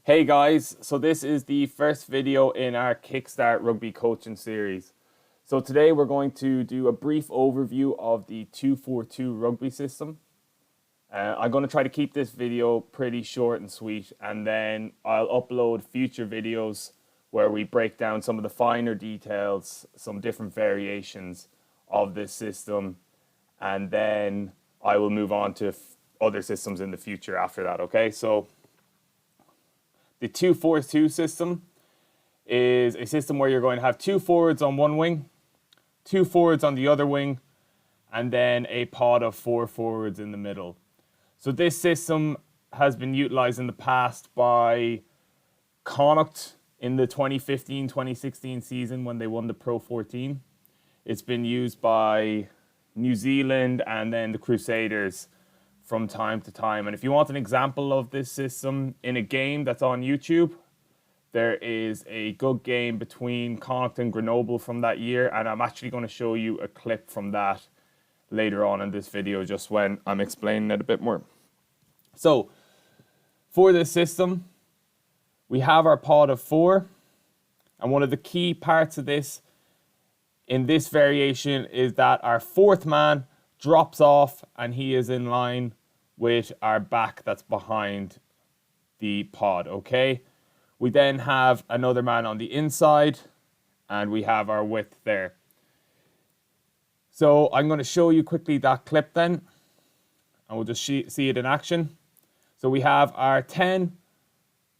Hey guys, so this is the first video in our Kickstart Rugby Coaching series. So today we're going to do a brief overview of the 242 rugby system. I'm going to try to keep this video pretty short and sweet, and then I'll upload future videos where we break down some of the finer details, some different variations of this system, and then I will move on to other systems in the future after that, okay? So the 242 system is a system where you're going to have two forwards on one wing, two forwards on the other wing, and then a pod of four forwards in the middle. So this system has been utilized in the past by Connacht in the 2015-2016 season when they won the Pro 14. It's been used by New Zealand and then the Crusaders from time to time. And if you want an example of this system in a game that's on YouTube, there is a good game between Connacht and Grenoble from that year, and I'm actually going to show you a clip from that later on in this video, just when I'm explaining it a bit more. So, for this system, we have our pod of four, and one of the key parts of this in this variation is that our fourth man drops off and he is in line with our back that's behind the pod, okay? We then have another man on the inside and we have our width there. So I'm going to show you quickly that clip then, and we'll just see it in action. So we have our 10,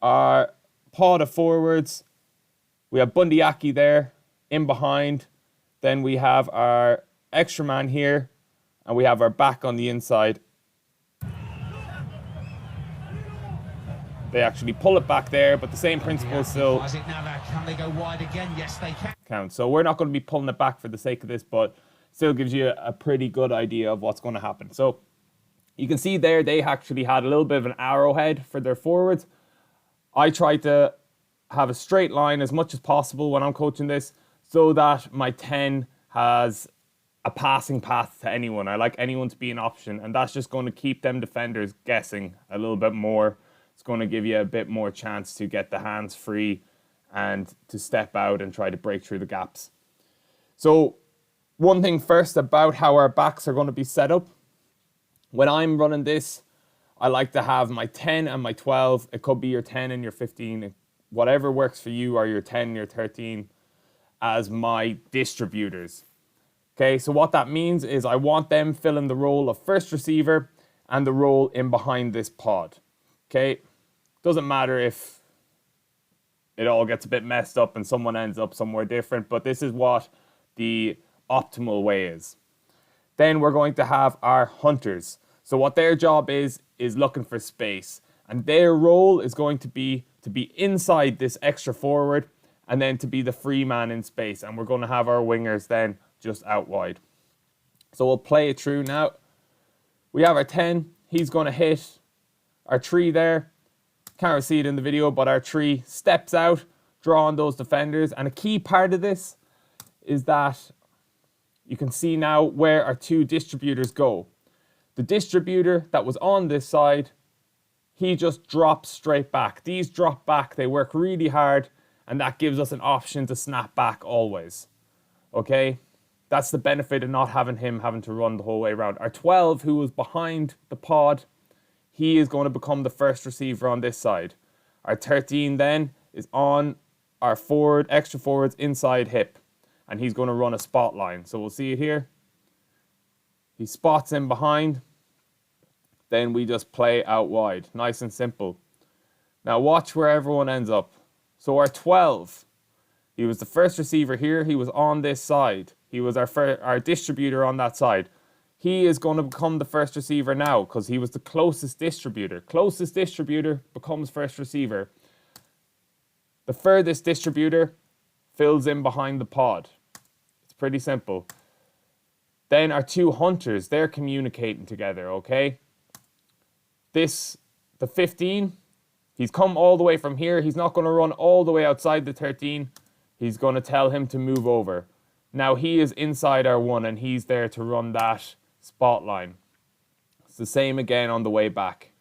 our pod of forwards, we have Bundyaki there in behind, then we have our extra man here, and we have our back on the inside. They actually pull it back there, but the same principle still Can they go wide again? Yes, they can. counts. So we're not going to be pulling it back for the sake of this, but still gives you a pretty good idea of what's going to happen. So you can see there they actually had a little bit of an arrowhead for their forwards. I try to have a straight line as much as possible when I'm coaching this so that my 10 has a passing path to anyone. I like anyone to be an option, and that's just going to keep them defenders guessing a little bit more. It's going to give you a bit more chance to get the hands free and to step out and try to break through the gaps. So one thing first about how our backs are going to be set up. When I'm running this, I like to have my 10 and my 12. It could be your 10 and your 15. Whatever works for you, or your 10 and your 13 as my distributors. Okay, so what that means is I want them filling the role of first receiver and the role in behind this pod. Okay, doesn't matter if it all gets a bit messed up and someone ends up somewhere different, but this is what the optimal way is. Then we're going to have our hunters. So what their job is looking for space, and their role is going to be inside this extra forward and then to be the free man in space, and we're going to have our wingers then just out wide. So we'll play it through now. We have our 10, he's going to hit our 3 there. Can't really see it in the video, but our 3 steps out, drawing those defenders. And a key part of this is that you can see now where our 2 distributors go. The distributor that was on this side, he just drops straight back. These drop back, they work really hard, and that gives us an option to snap back always. Okay? That's the benefit of not having him having to run the whole way around. Our 12, who was behind the pod, he is going to become the first receiver on this side. Our 13 then is on our forward, extra forwards inside hip, and he's going to run a spot line. So we'll see it here. He spots in behind. Then we just play out wide. Nice and simple. Now watch where everyone ends up. So our 12, he was the first receiver here. He was on this side. He was our distributor on that side. He is going to become the first receiver now because he was the closest distributor. Closest distributor becomes first receiver. The furthest distributor fills in behind the pod. It's pretty simple. Then our 2 hunters, they're communicating together, okay? The 15, he's come all the way from here. He's not going to run all the way outside the 13. He's going to tell him to move over. Now he is inside our 1 and he's there to run that spot line. It's the same again on the way back.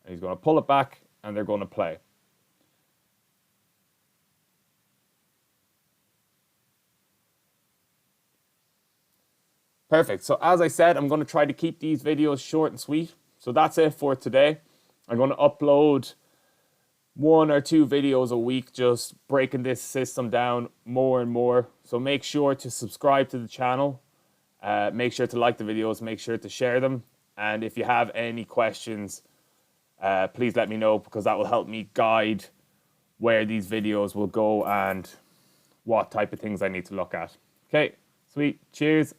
And he's going to pull it back, and they're going to play. Perfect. So as I said, I'm going to try to keep these videos short and sweet. So that's it for today. I'm going to upload 1 or 2 videos a week, just breaking this system down more and more. So make sure to subscribe to the channel. Make sure to like the videos. Make sure to share them. And if you have any questions, please let me know, because that will help me guide where these videos will go and what type of things I need to look at. Okay, sweet. Cheers.